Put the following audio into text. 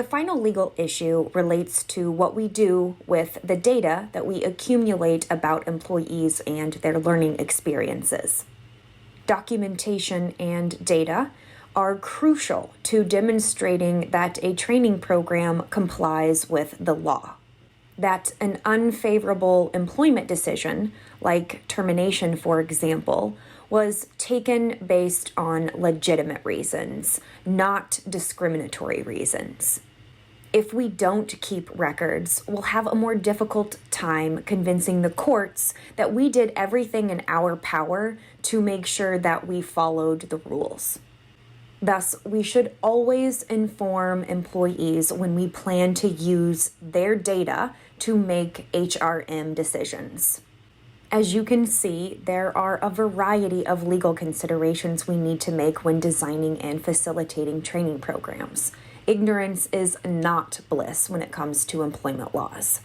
The final legal issue relates to what we do with the data that we accumulate about employees and their learning experiences. Documentation and data are crucial to demonstrating that a training program complies with the law. That an unfavorable employment decision, like termination, for example, was taken based on legitimate reasons, not discriminatory reasons. If we don't keep records, we'll have a more difficult time convincing the courts that we did everything in our power to make sure that we followed the rules. Thus, we should always inform employees when we plan to use their data to make HRM decisions. As you can see, there are a variety of legal considerations we need to make when designing and facilitating training programs. Ignorance is not bliss when it comes to employment laws.